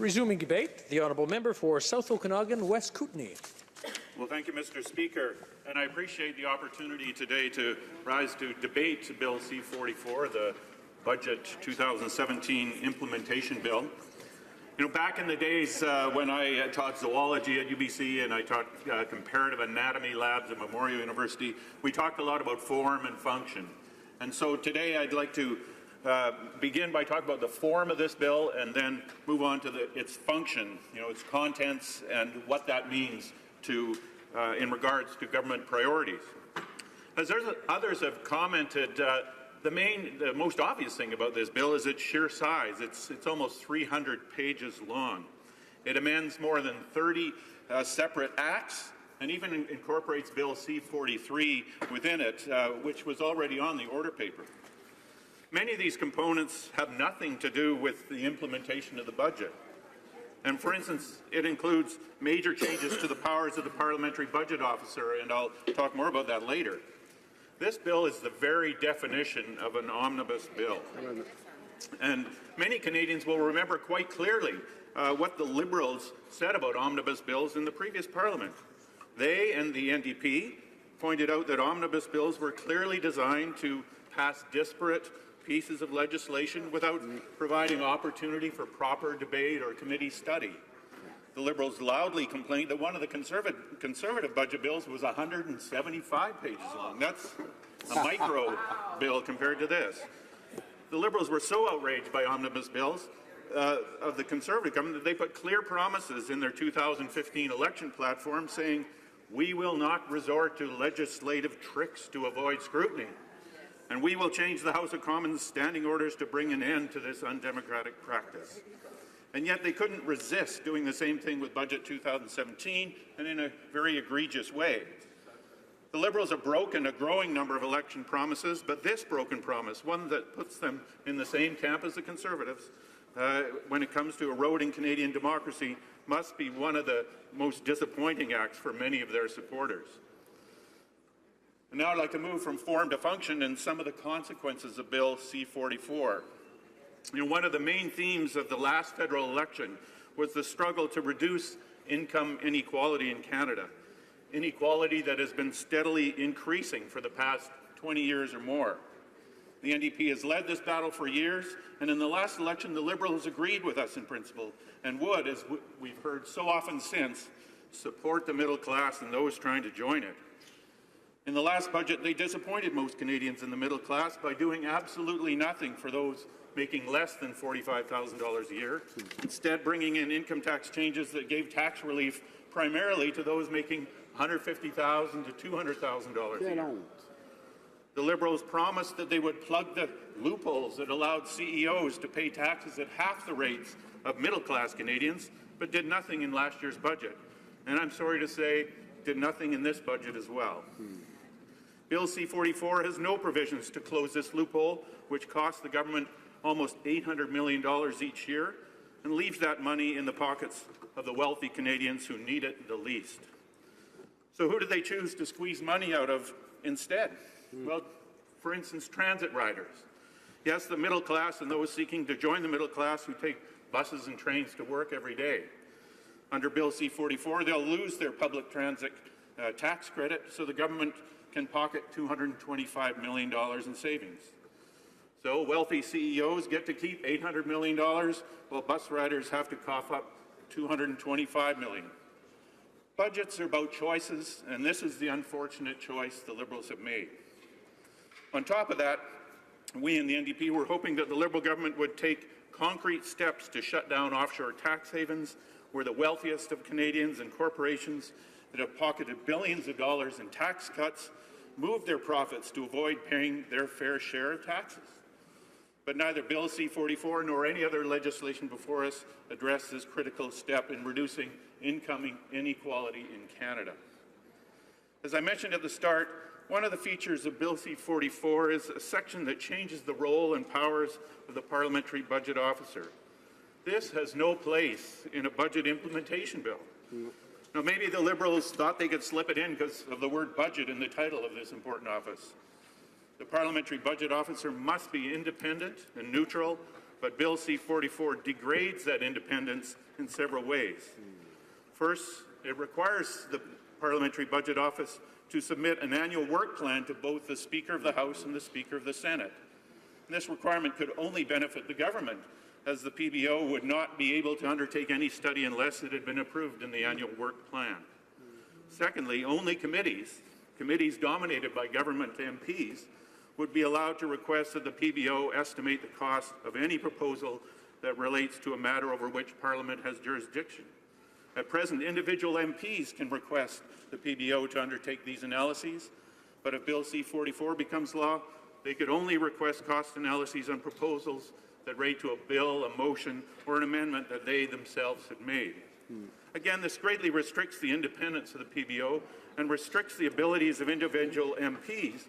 Resuming debate, the honourable member for South Okanagan, West Kootenay. Well, thank you, Mr. Speaker, and I appreciate the opportunity today to rise to debate Bill C-44, the Budget 2017 Implementation Bill. You know, back in the days when I taught zoology at UBC and I taught comparative anatomy labs at Memorial University, we talked a lot about form and function. And so today I'd like to begin by talking about the form of this bill and then move on to its function, its contents and what that means to, in regards to government priorities. As others have commented, the most obvious thing about this bill is its sheer size. It's almost 300 pages long. It amends more than 30 separate acts and even incorporates Bill C-43 within it, which was already on the order paper. Many of these components have nothing to do with the implementation of the budget. And for instance, it includes major changes to the powers of the Parliamentary Budget Officer, and I'll talk more about that later. This bill is the very definition of an omnibus bill. And many Canadians will remember quite clearly what the Liberals said about omnibus bills in the previous Parliament. They and the NDP pointed out that omnibus bills were clearly designed to pass disparate pieces of legislation without providing opportunity for proper debate or committee study. The Liberals loudly complained that one of the conservative budget bills was 175 pages long. That's a micro bill compared to this. The Liberals were so outraged by omnibus bills of the Conservative government that they put clear promises in their 2015 election platform saying, "We will not resort to legislative tricks to avoid scrutiny. And we will change the House of Commons standing orders to bring an end to this undemocratic practice." And yet they couldn't resist doing the same thing with Budget 2017, and in a very egregious way. The Liberals have broken a growing number of election promises, but this broken promise, one that puts them in the same camp as the Conservatives, when it comes to eroding Canadian democracy, must be one of the most disappointing acts for many of their supporters. And now I'd like to move from form to function and some of the consequences of Bill C-44. One of the main themes of the last federal election was the struggle to reduce income inequality in Canada, inequality that has been steadily increasing for the past 20 years or more. The NDP has led this battle for years, and in the last election, the Liberals agreed with us in principle and would, as we've heard so often since, support the middle class and those trying to join it. In the last budget, they disappointed most Canadians in the middle class by doing absolutely nothing for those making less than $45,000 a year, instead bringing in income tax changes that gave tax relief primarily to those making $150,000 to $200,000 a year. The Liberals promised that they would plug the loopholes that allowed CEOs to pay taxes at half the rates of middle-class Canadians, but did nothing in last year's budget. And I'm sorry to say, did nothing in this budget as well. Bill C-44 has no provisions to close this loophole, which costs the government almost $800 million each year, and leaves that money in the pockets of the wealthy Canadians who need it the least. So who do they choose to squeeze money out of instead? Well, for instance, transit riders. Yes, the middle class and those seeking to join the middle class who take buses and trains to work every day. Under Bill C-44, they'll lose their public transit tax credit, so the government can pocket $225 million in savings. So wealthy CEOs get to keep $800 million, while bus riders have to cough up $225 million. Budgets are about choices, and this is the unfortunate choice the Liberals have made. On top of that, we in the NDP were hoping that the Liberal government would take concrete steps to shut down offshore tax havens, where the wealthiest of Canadians and corporations that have pocketed billions of dollars in tax cuts move their profits to avoid paying their fair share of taxes. But neither Bill C-44 nor any other legislation before us address this critical step in reducing income inequality in Canada. As I mentioned at the start, one of the features of Bill C-44 is a section that changes the role and powers of the Parliamentary Budget Officer. This has no place in a budget implementation bill. Now, maybe the Liberals thought they could slip it in because of the word budget in the title of this important office. The Parliamentary Budget Officer must be independent and neutral, but Bill C-44 degrades that independence in several ways. First, it requires the Parliamentary Budget Office to submit an annual work plan to both the Speaker of the House and the Speaker of the Senate. And this requirement could only benefit the government, as the PBO would not be able to undertake any study unless it had been approved in the annual work plan. Secondly, only committees dominated by government MPs, would be allowed to request that the PBO estimate the cost of any proposal that relates to a matter over which Parliament has jurisdiction. At present, individual MPs can request the PBO to undertake these analyses, but if Bill C-44 becomes law, they could only request cost analyses on proposals that relate to a bill, a motion, or an amendment that they themselves had made. Again, this greatly restricts the independence of the PBO and restricts the abilities of individual MPs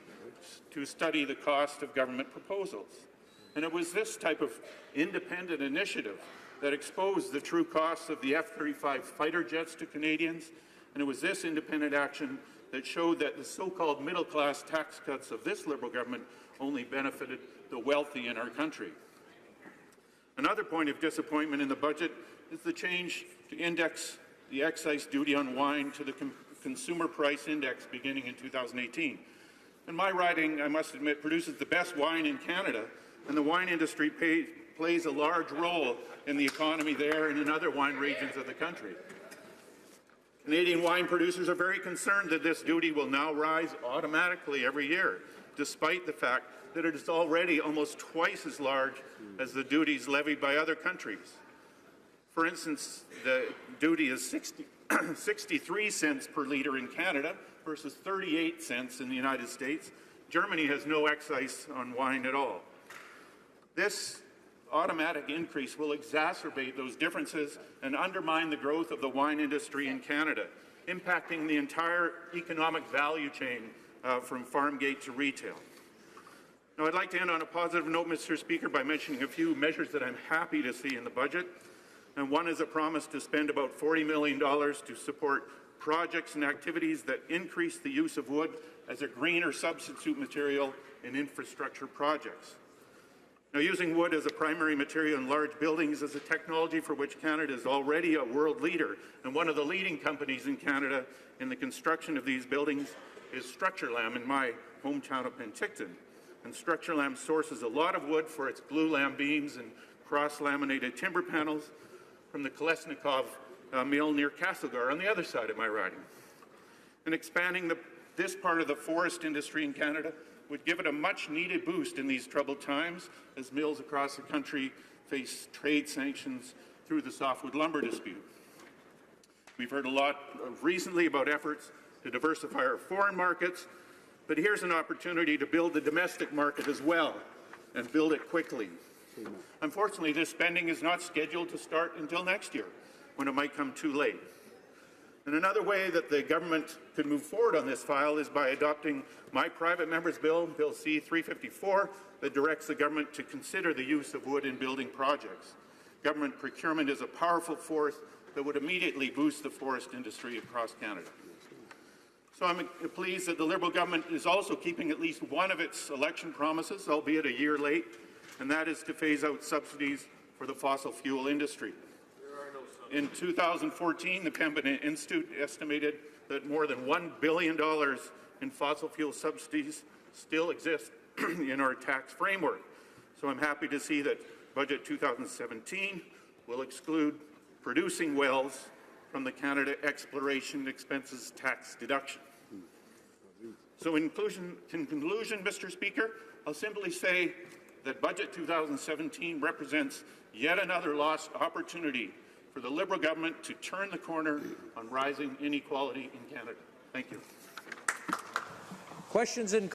to study the cost of government proposals. And it was this type of independent initiative that exposed the true costs of the F-35 fighter jets to Canadians, and it was this independent action that showed that the so-called middle-class tax cuts of this Liberal government only benefited the wealthy in our country. Another point of disappointment in the budget is the change to index the excise duty on wine to the Consumer Price Index beginning in 2018. And my riding, I must admit, produces the best wine in Canada, and the wine industry plays a large role in the economy there and in other wine regions of the country. Canadian wine producers are very concerned that this duty will now rise automatically every year, despite the fact that it is already almost twice as large as the duties levied by other countries. For instance, the duty is 63 cents per litre in Canada versus 38 cents in the United States. Germany has no excise on wine at all. This automatic increase will exacerbate those differences and undermine the growth of the wine industry in Canada, impacting the entire economic value chain from farm gate to retail. Now, I'd like to end on a positive note, Mr. Speaker, by mentioning a few measures that I'm happy to see in the budget. And one is a promise to spend about $40 million to support projects and activities that increase the use of wood as a greener substitute material in infrastructure projects. Now, using wood as a primary material in large buildings is a technology for which Canada is already a world leader, and one of the leading companies in Canada in the construction of these buildings is Structurlam in my hometown of Penticton. And Structurlam sources a lot of wood for its glulam beams and cross-laminated timber panels from the Kolesnikov mill near Castlegar on the other side of my riding. And expanding this part of the forest industry in Canada would give it a much-needed boost in these troubled times as mills across the country face trade sanctions through the softwood lumber dispute. We've heard a lot recently about efforts to diversify our foreign markets, but here's an opportunity to build the domestic market as well, and build it quickly. Unfortunately, this spending is not scheduled to start until next year, when it might come too late. And another way that the government could move forward on this file is by adopting my private member's bill, Bill C-354, that directs the government to consider the use of wood in building projects. Government procurement is a powerful force that would immediately boost the forest industry across Canada. So I'm pleased that the Liberal government is also keeping at least one of its election promises, albeit a year late, and that is to phase out subsidies for the fossil fuel industry. In 2014, the Pembina Institute estimated that more than $1 billion in fossil fuel subsidies still exist in our tax framework. So I'm happy to see that Budget 2017 will exclude producing wells from the Canada Exploration Expenses Tax deduction. So in conclusion, Mr. Speaker, I'll simply say that Budget 2017 represents yet another lost opportunity for the Liberal government to turn the corner on rising inequality in Canada. Thank you. Questions in